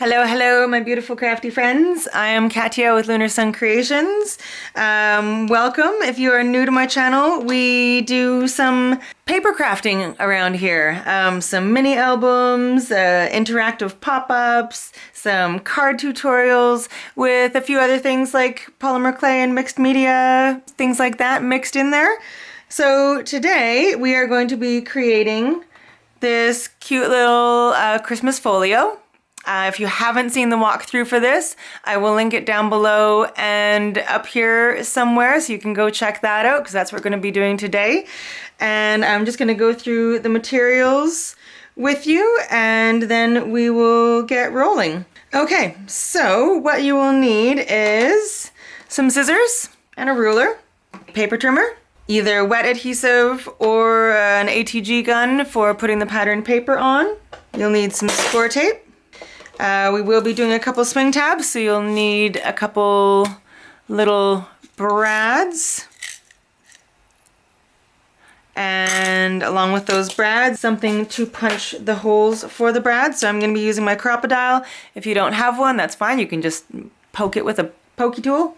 Hello, hello, my beautiful crafty friends. I am Katya with Lunar Sun Creations. Welcome. If you are new to my channel, we do some paper crafting around here. Some mini albums, interactive pop-ups, some card tutorials with a few other things like polymer clay and mixed media, things like that mixed in there. So today we are going to be creating this cute little Christmas folio. If you haven't seen the walkthrough for this, I will link it down below and up here somewhere so you can go check that out because that's what we're going to be doing today. And I'm just going to go through the materials with you and then we will get rolling. Okay, so what you will need is some scissors and a ruler, paper trimmer, either wet adhesive or an ATG gun for putting the patterned paper on. You'll need some score tape. We will be doing a couple swing tabs, so you'll need a couple little brads. And along with those brads, something to punch the holes for the brads. So I'm going to be using my Crop-A-Dile. If you don't have one, that's fine. You can just poke it with a pokey tool.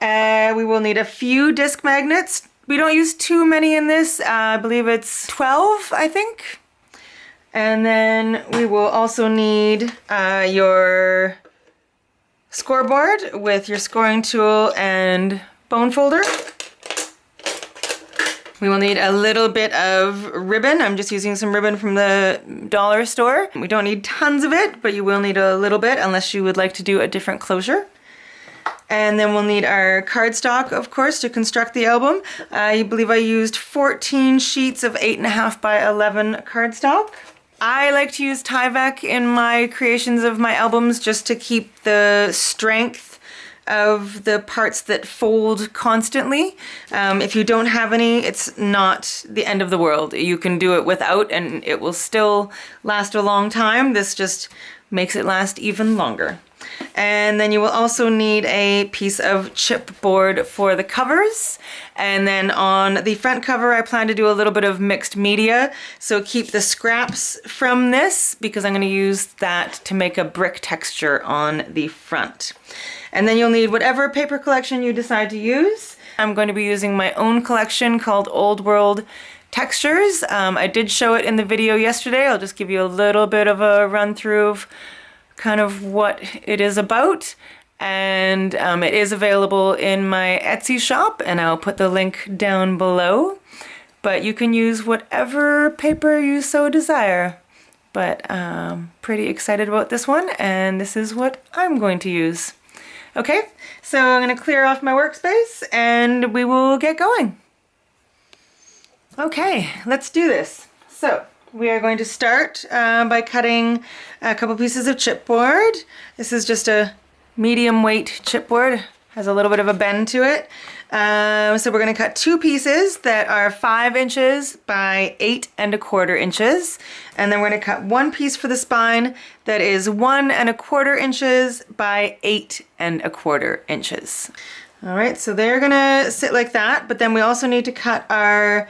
We will need a few disc magnets. We don't use too many in this. I believe it's 12, I think. And then we will also need your scoreboard with your scoring tool and bone folder. We will need a little bit of ribbon. I'm just using some ribbon from the dollar store. We don't need tons of it, but you will need a little bit unless you would like to do a different closure. And then we'll need our cardstock, of course, to construct the album. I believe I used 14 sheets of 8.5 by 11 cardstock. I like to use Tyvek in my creations of my albums just to keep the strength of the parts that fold constantly. If you don't have any, it's not the end of the world. You can do it without and it will still last a long time. This just makes it last even longer. And then you will also need a piece of chipboard for the covers. And then on the front cover, I plan to do a little bit of mixed media. So keep the scraps from this because I'm going to use that to make a brick texture on the front. And then you'll need whatever paper collection you decide to use. I'm going to be using my own collection called Old World Textures. I did show it in the video yesterday. I'll just give you a little bit of a run through of kind of what it is about, and it is available in my Etsy shop and I'll put the link down below, but you can use whatever paper you so desire. But pretty excited about this one and this is what I'm going to use. Okay, so I'm going to clear off my workspace and we will get going. Okay, let's do this. So we are going to start by cutting a couple pieces of chipboard. This is just a medium weight chipboard, has a little bit of a bend to it. So we're going to cut two pieces that are 5 inches by 8.25 inches. And then we're going to cut one piece for the spine that is 1.25 inches by 8.25 inches. All right, so they're going to sit like that, but then we also need to cut our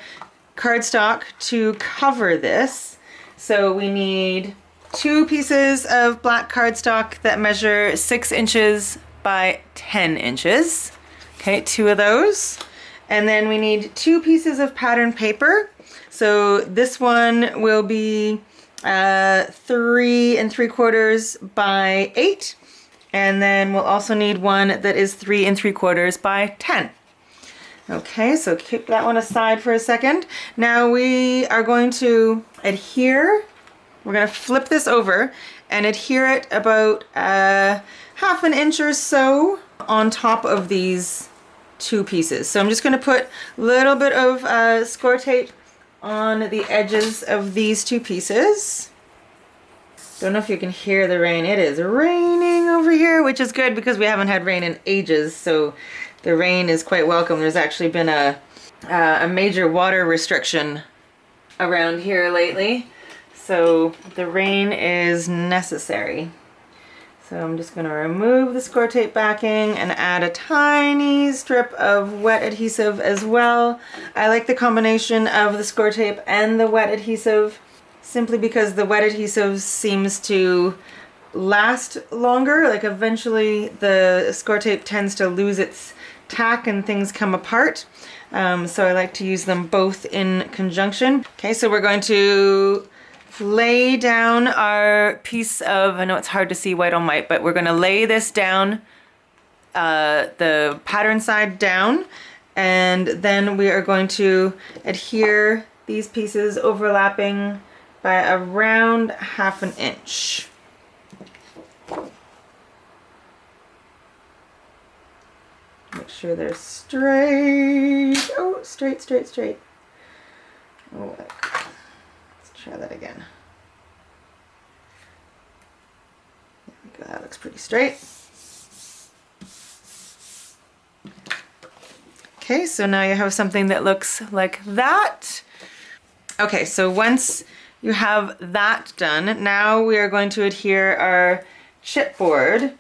cardstock to cover this. So we need 2 pieces of black cardstock that measure 6 inches by 10 inches. Okay, 2 of those. And then we need 2 pieces of pattern paper. So this one will be 3 3/4 by 8. And then we'll also need one that is 3 3/4 by 10. Okay, so keep that one aside for a second. Now we are going to adhere. We're going to flip this over and adhere it about 1/2 inch or so on top of these 2 pieces. So I'm just going to put a little bit of score tape on the edges of these 2 pieces. Don't know if you can hear the rain. It is raining over here, which is good because we haven't had rain in ages, so the rain is quite welcome. There's actually been a major water restriction around here lately, so the rain is necessary. So I'm just going to remove the score tape backing and add a tiny strip of wet adhesive as well. I like the combination of the score tape and the wet adhesive simply because the wet adhesive seems to last longer. Like eventually the score tape tends to lose its tack and things come apart. So I like to use them both in conjunction. Okay, so we're going to lay down our piece of, I know it's hard to see white on white, but we're going to lay this down, the pattern side down, and then we are going to adhere these pieces overlapping by around 1/2 inch. Make sure they're straight. Oh, straight, straight, straight. Oh, let's try that again. There we go, that looks pretty straight. Okay, so now you have something that looks like that. Okay, so once you have that done, now we are going to adhere our chipboard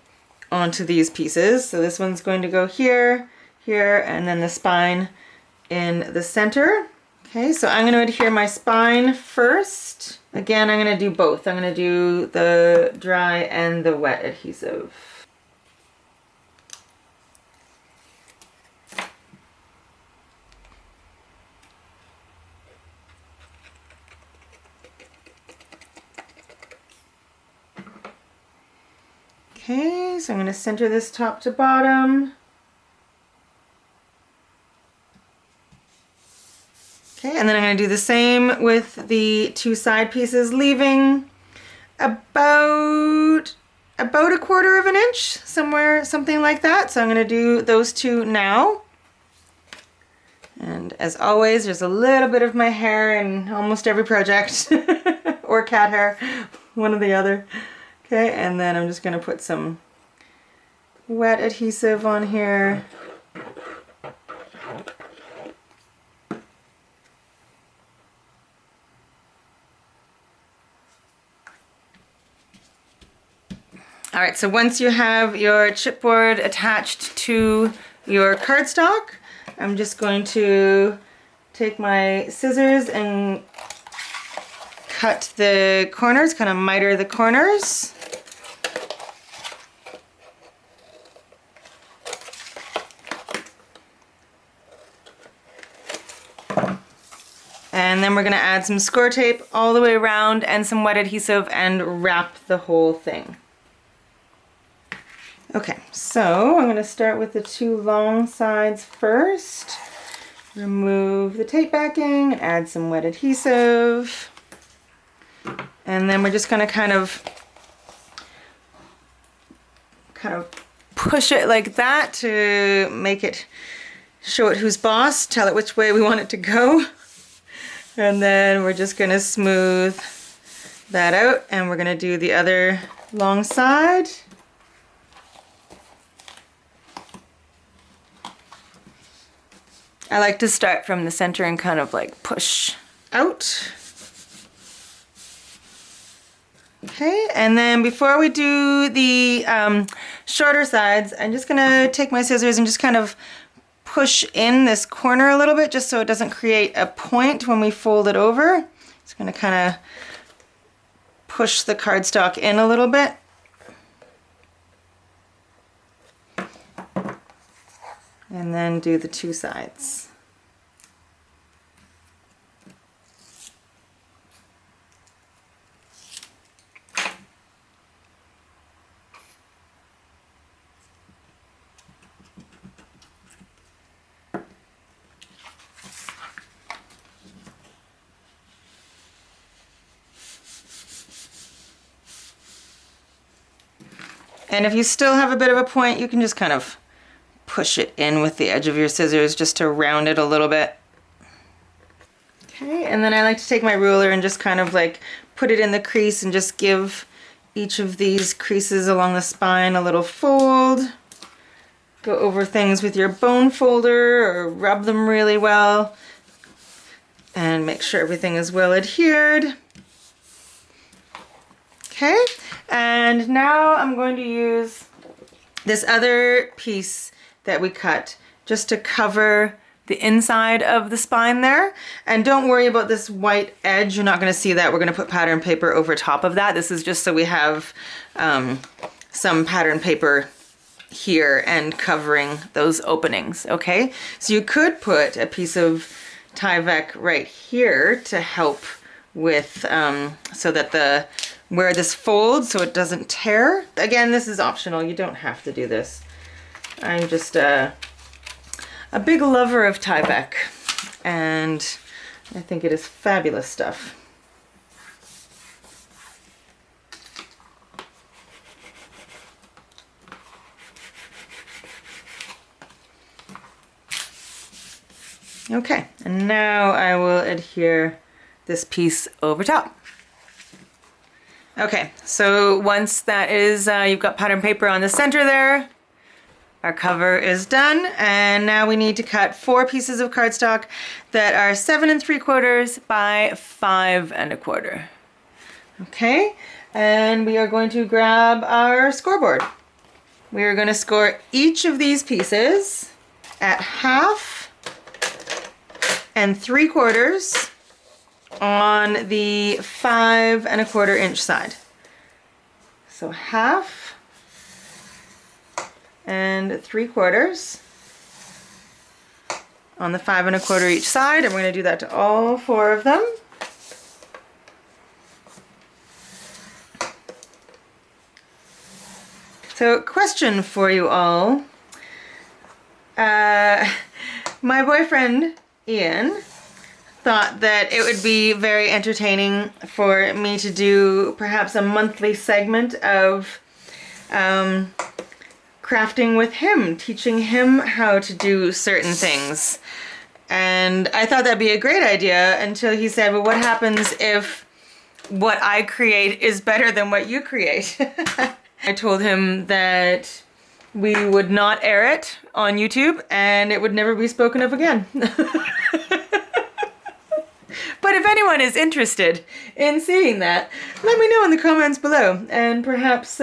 onto these pieces. So this one's going to go here, here, and then the spine in the center. Okay, so I'm going to adhere my spine first. Again, I'm going to do both. I'm going to do the dry and the wet adhesive. Okay, so I'm going to center this top to bottom. Okay, and then I'm going to do the same with the two side pieces, leaving about 1/4 inch, somewhere, something like that. So I'm going to do those two now. And as always, there's a little bit of my hair in almost every project, or cat hair, one or the other. Okay, and then I'm just going to put some wet adhesive on here. All right, so once you have your chipboard attached to your cardstock, I'm just going to take my scissors and cut the corners, kind of miter the corners. And then we're going to add some score tape all the way around and some wet adhesive and wrap the whole thing. Okay, so I'm going to start with the two long sides first. Remove the tape backing, add some wet adhesive. And then we're just going to kind of push it like that to make it, show it who's boss, tell it which way we want it to go. And then we're just going to smooth that out, and we're going to do the other long side. I like to start from the center and kind of like push out. Okay, and then before we do the shorter sides, I'm just gonna take my scissors and just kind of push in this corner a little bit, just so it doesn't create a point when we fold it over. It's gonna kind of push the cardstock in a little bit. And then do the two sides. And if you still have a bit of a point, you can just kind of push it in with the edge of your scissors just to round it a little bit. Okay, and then I like to take my ruler and just kind of like put it in the crease and just give each of these creases along the spine a little fold. Go over things with your bone folder or rub them really well and make sure everything is well adhered. Okay, and now I'm going to use this other piece that we cut just to cover the inside of the spine there. And don't worry about this white edge. You're not going to see that. We're going to put pattern paper over top of that. This is just so we have some pattern paper here and covering those openings, okay? So you could put a piece of Tyvek right here to help with, so that where this folds so it doesn't tear. Again, this is optional. You don't have to do this. I'm just a big lover of Tyvek, and I think it is fabulous stuff. Okay, and now I will adhere this piece over top. Okay, so once that is, you've got pattern paper on the center there, our cover is done, and now we need to cut 4 pieces of cardstock that are 7 3/4 by 5 1/4. Okay, and we are going to grab our scoreboard. We are going to score each of these pieces at 1/2 and 3/4 on the 5 1/4 inch side. So 1/2 and 3/4 on the 5 1/4 each side, and we're going to do that to all 4 of them. So, question for you all. My boyfriend Ian thought that it would be very entertaining for me to do perhaps a monthly segment of crafting with him, teaching him how to do certain things. And I thought that'd be a great idea until he said, well, what happens if what I create is better than what you create? I told him that we would not air it on YouTube and it would never be spoken of again. But if anyone is interested in seeing that, let me know in the comments below, and perhaps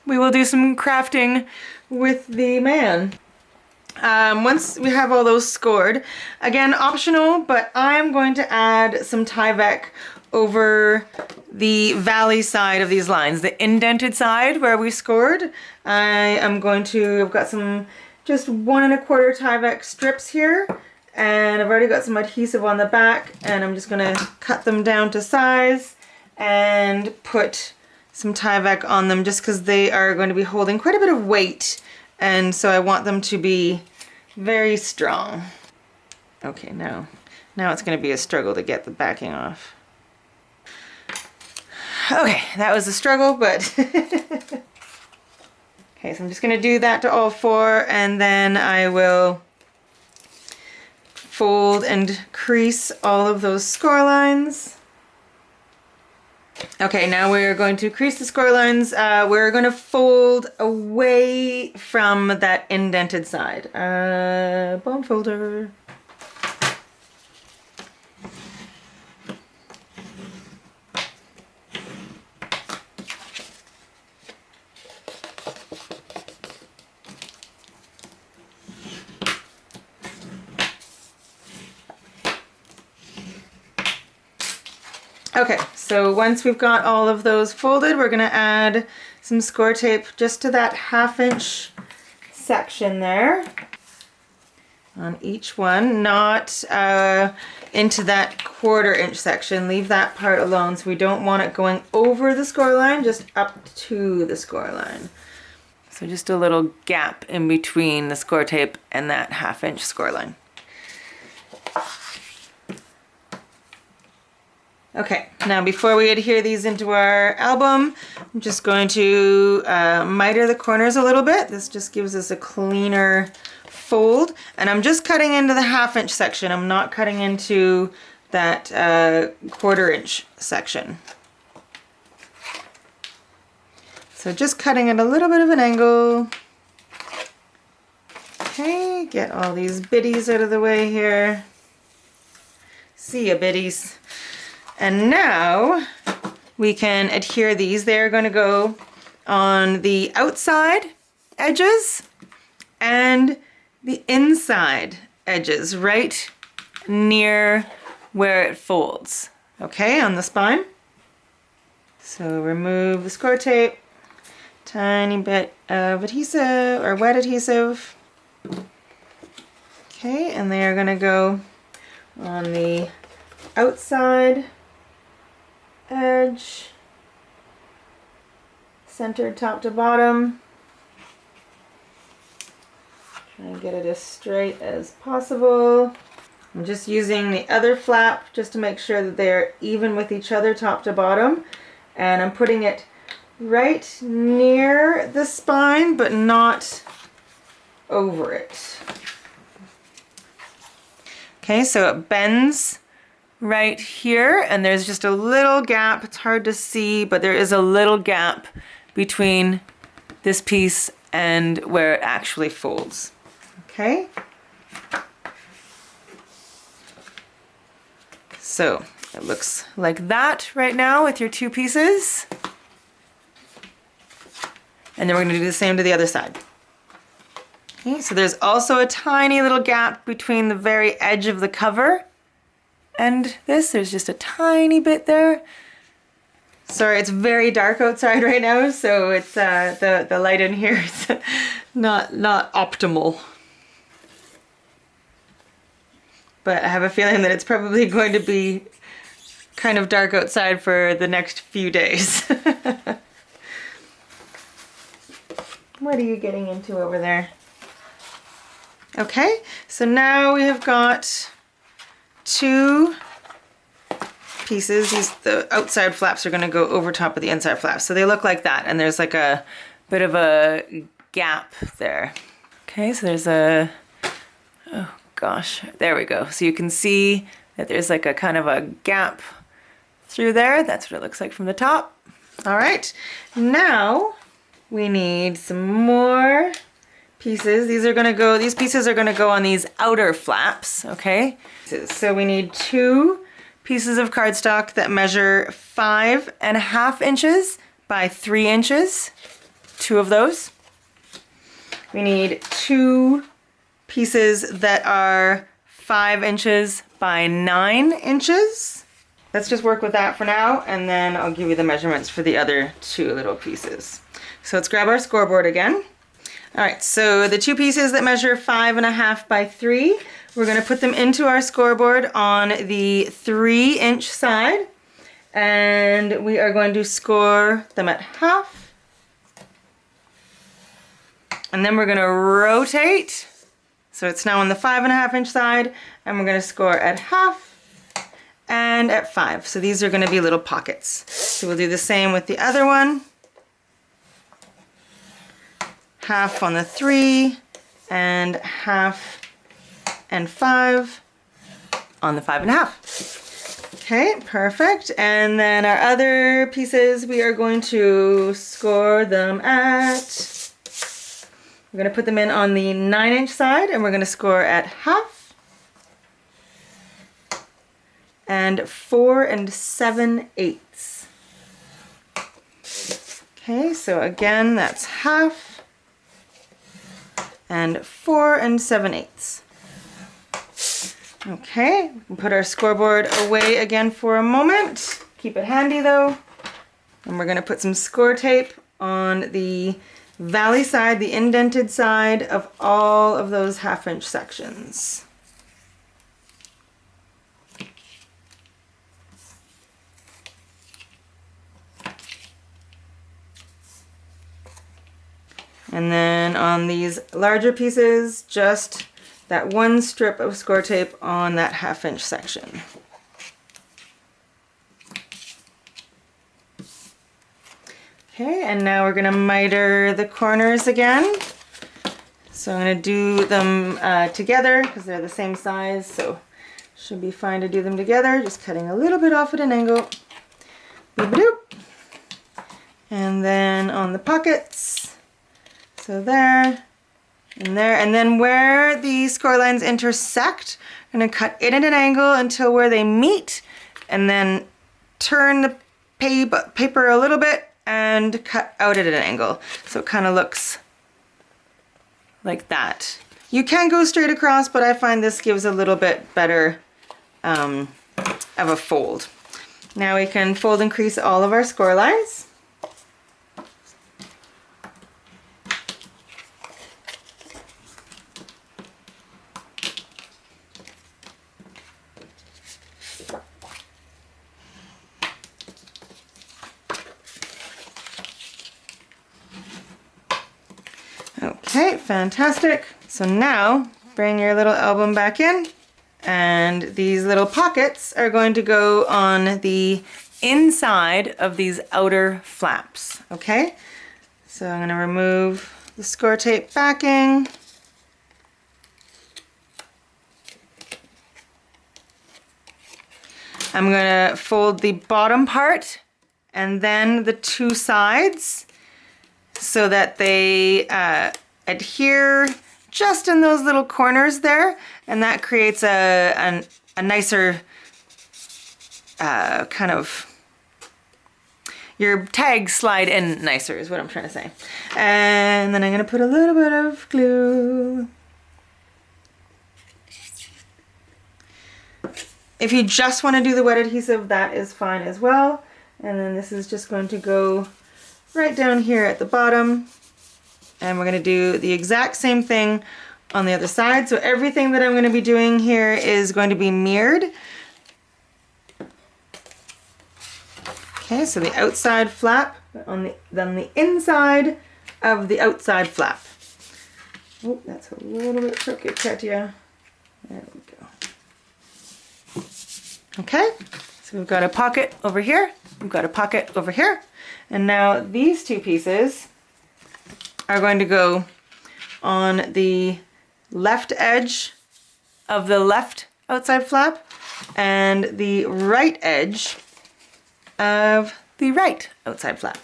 we will do some crafting with the man. Once we have all those scored, again, optional, but I'm going to add some Tyvek over the valley side of these lines, the indented side where we scored. I've got some just 1 1/4 Tyvek strips here, and I've already got some adhesive on the back, and I'm just gonna cut them down to size and put some Tyvek on them just because they are going to be holding quite a bit of weight, and so I want them to be very strong. Okay, now it's going to be a struggle to get the backing off. Okay, that was a struggle, but okay, so I'm just going to do that to all 4, and then I will fold and crease all of those score lines. Okay, now we're going to crease the score lines. We're going to fold away from that indented side. Bone folder. Okay, so once we've got all of those folded, we're going to add some score tape just to that 1/2 inch section there on each one, not into that 1/4 inch section. Leave that part alone, so we don't want it going over the score line, just up to the score line. So just a little gap in between the score tape and that 1/2 inch score line. Okay, now before we adhere these into our album, I'm just going to miter the corners a little bit. This just gives us a cleaner fold. And I'm just cutting into the 1/2 inch section. I'm not cutting into that 1/4 inch section. So just cutting at a little bit of an angle. Okay, get all these biddies out of the way here. See ya, biddies. And now we can adhere these. They're going to go on the outside edges and the inside edges, right near where it folds, okay, on the spine. So remove the score tape, tiny bit of adhesive or wet adhesive. Okay, and they are gonna go on the outside edge, centered top to bottom. Try and get it as straight as possible. I'm just using the other flap just to make sure that they're even with each other top to bottom. And I'm putting it right near the spine, but not over it. Okay, so it bends right here, and there's just a little gap. It's hard to see, but there is a little gap between this piece and where it actually folds. Okay. So it looks like that right now with your two pieces. And then we're going to do the same to the other side. Okay, so there's also a tiny little gap between the very edge of the cover and this. There's just a tiny bit there. Sorry, it's very dark outside right now, so it's the light in here is not optimal. But I have a feeling that it's probably going to be kind of dark outside for the next few days. What are you getting into over there? Okay, so now we have got two pieces. The outside flaps are going to go over top of the inside flaps. So they look like that, and there's like a bit of a gap there. Okay, so there's a, oh gosh, there we go. So you can see that there's like a kind of a gap through there. That's what it looks like from the top. All right, now we need some more pieces. These pieces are gonna go on these outer flaps, okay? So we need two pieces of cardstock that measure 5.5 inches by 3 inches. Two of those. We need two pieces that are 5 inches by 9 inches. Let's just work with that for now, and then I'll give you the measurements for the other two little pieces. So let's grab our scoreboard again. All right, so the two pieces that measure 5.5 by 3, we're gonna put them into our scoreboard on the 3-inch side, and we are going to score them at half. And then we're gonna rotate. So it's now on the 5.5-inch side, and we're gonna score at half and at 5. So these are gonna be little pockets. So we'll do the same with the other one. Half on the 3 and half and 5 on the 5.5. Okay, perfect. And then our other pieces, we are going to score them at, we're going to put them in on the 9-inch side, and we're going to score at half and 4 7/8. Okay, so again, that's half and 4 7/8. Okay, we'll put our scoreboard away again for a moment. Keep it handy though. And we're gonna put some score tape on the valley side, the indented side of all of those 1/2-inch sections. And then on these larger pieces, just that one strip of score tape on that 1/2-inch section. Okay, and now we're gonna miter the corners again. So I'm gonna do them together because they're the same size, so should be fine to do them together. Just cutting a little bit off at an angle. Boop-a-doop. And then on the pockets. So there, and there, and then where the score lines intersect, I'm gonna cut it at an angle until where they meet, and then turn the paper a little bit and cut out at an angle. So it kind of looks like that. You can go straight across, but I find this gives a little bit better of a fold. Now we can fold and crease all of our score lines. Okay, fantastic. So now bring your little album back in, and these little pockets are going to go on the inside of these outer flaps, okay? So I'm going to remove the score tape backing. I'm going to fold the bottom part and then the two sides so that they adhere just in those little corners there, and that creates a nicer kind of, your tags slide in nicer is what I'm trying to say. And then I'm going to put a little bit of glue. If you just want to do the wet adhesive, that is fine as well. And then this is just going to go right down here at the bottom. And we're going to do the exact same thing on the other side. So everything that I'm going to be doing here is going to be mirrored. Okay, so the outside flap on then the inside of the outside flap. Oh, that's a little bit crooked, Katya. There we go. Okay, so we've got a pocket over here. We've got a pocket over here. And now these two pieces are going to go on the left edge of the left outside flap and the right edge of the right outside flap.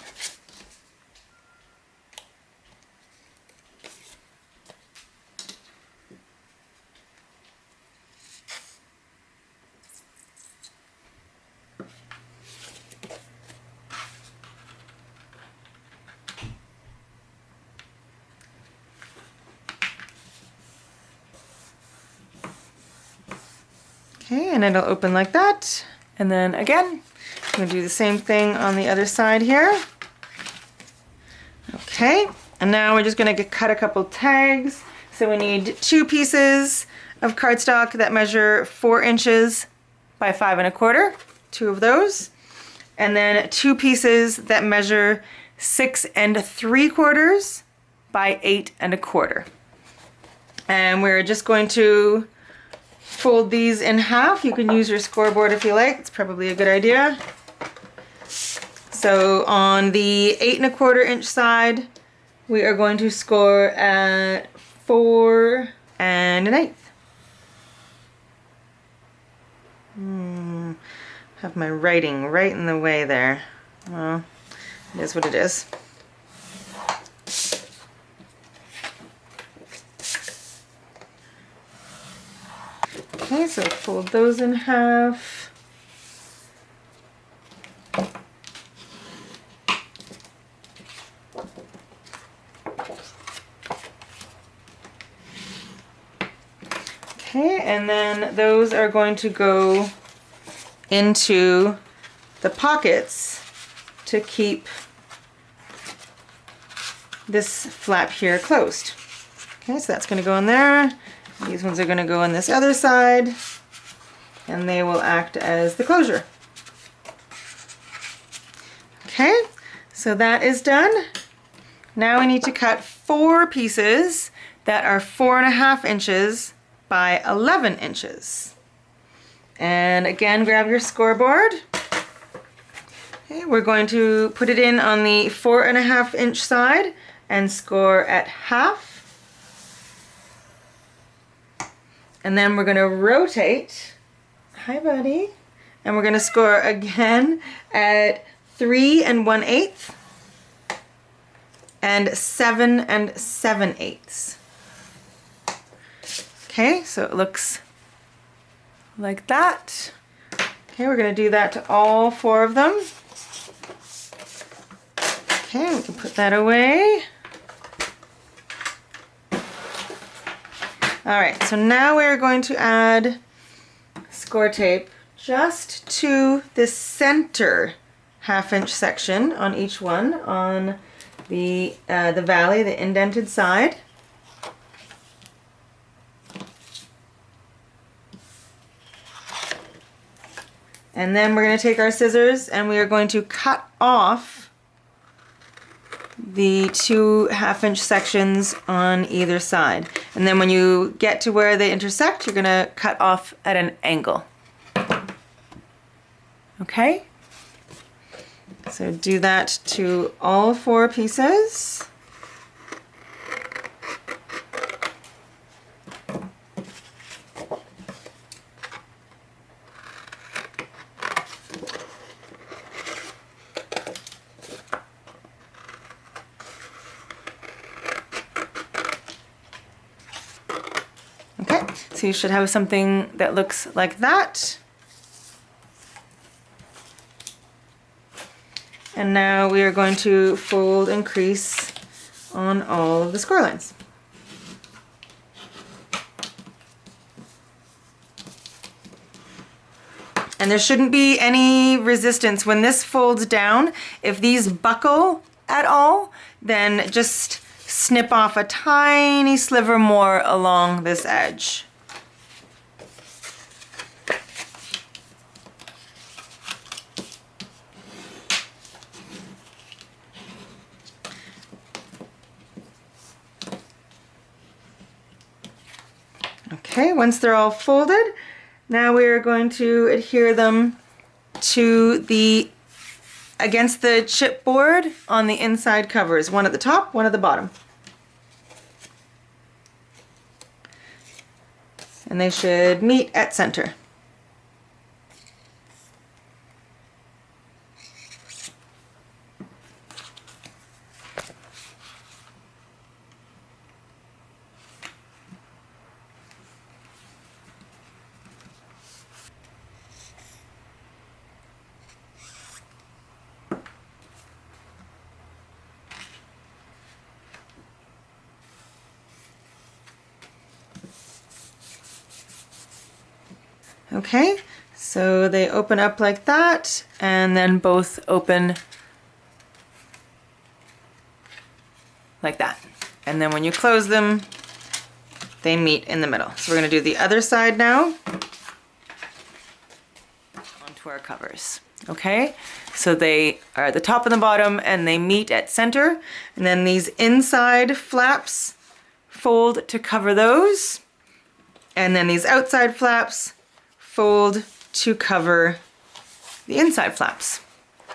Okay, and it'll open like that. And then again, I'm going to do the same thing on the other side here. Okay, and now we're just going to cut a couple tags. So we need 2 pieces of cardstock that measure 4 inches by 5 1/4, 2 of those. And then 2 pieces that measure 6 3/4 by 8 1/4. And we're just going to fold these in half. You can use your scoreboard if you like. It's probably a good idea. So on the 8 1/4 inch side, we are going to score at 4 1/8. Have my writing right in the way there. Well, it is what it is. Okay, so fold those in half. Okay, and then those are going to go into the pockets to keep this flap here closed. Okay, so that's going to go in there. These ones are going to go on this other side, and they will act as the closure. Okay, so that is done. Now we need to cut 4 pieces that are 4 1/2 inches by 11 inches. And again, grab your scoreboard. Okay, we're going to put it in on the 4 1/2 inch side and score at half. And then we're going to rotate. Hi, buddy. And we're going to score again at 3 1/8 and 7 7/8. Okay, so it looks like that. Okay, we're going to do that to all 4 of them. Okay, we can put that away. All right, so now we're going to add score tape just to the center 1/2 inch section on each one, on the valley, the indented side. And then we're going to take our scissors and we are going to cut off the 2 1/2 inch sections on either side. And then when you get to where they intersect, you're going to cut off at an angle. Okay? So do that to all 4 pieces. Okay, so you should have something that looks like that. And now we are going to fold and crease on all of the score lines. And there shouldn't be any resistance when this folds down. If these buckle at all, then just snip off a tiny sliver more along this edge. Okay, once they're all folded, now we are going to adhere them to against the chipboard on the inside covers, one at the top, one at the bottom. And they should meet at center. Okay, so they open up like that, and then both open like that. And then when you close them, they meet in the middle. So we're going to do the other side now onto our covers. Okay, so they are at the top and the bottom, and they meet at center. And then these inside flaps fold to cover those. And then these outside flaps fold to cover the inside flaps.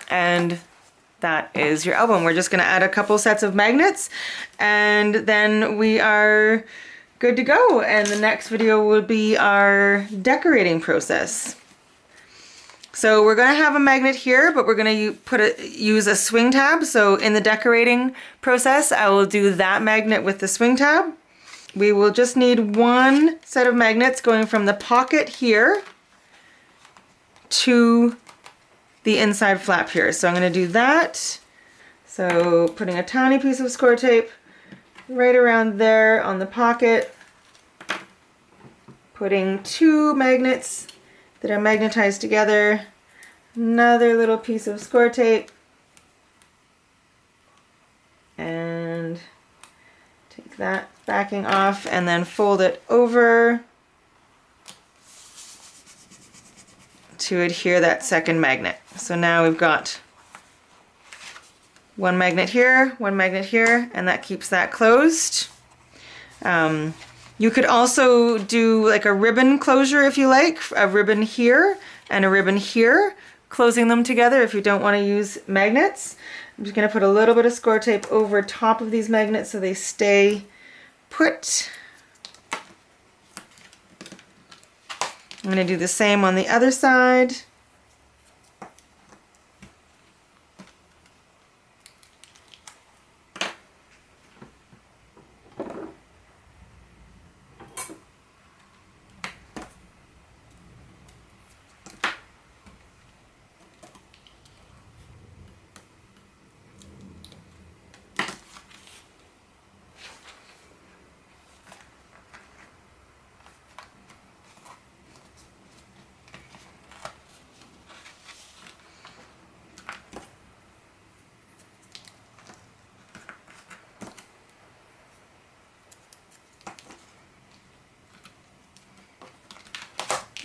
And that is your album. We're just going to add a couple sets of magnets and then we are good to go. And the next video will be our decorating process. So we're going to have a magnet here, but we're going to use a swing tab. So in the decorating process, I will do that magnet with the swing tab. We will just need 1 set of magnets going from the pocket here to the inside flap here. So I'm going to do that. So putting a tiny piece of score tape right around there on the pocket. Putting 2 magnets that are magnetized together. Another little piece of score tape. And take that backing off and then fold it over to adhere that second magnet. So now we've got 1 magnet here, 1 magnet here, and that keeps that closed. You could also do like a ribbon closure if you like, a ribbon here and a ribbon here, closing them together if you don't want to use magnets. I'm just going to put a little bit of score tape over top of these magnets so they stay put. I'm going to do the same on the other side.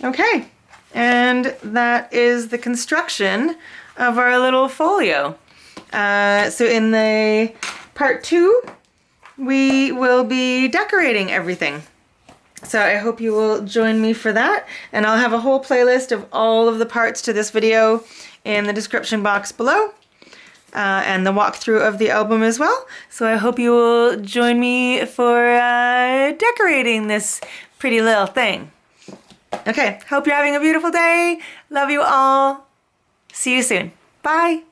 Okay, and that is the construction of our little folio. So in the part 2, we will be decorating everything. So I hope you will join me for that, and I'll have a whole playlist of all of the parts to this video in the description box below, and the walkthrough of the album as well. So I hope you will join me for decorating this pretty little thing. Okay, hope you're having a beautiful day. Love you all. See you soon. Bye.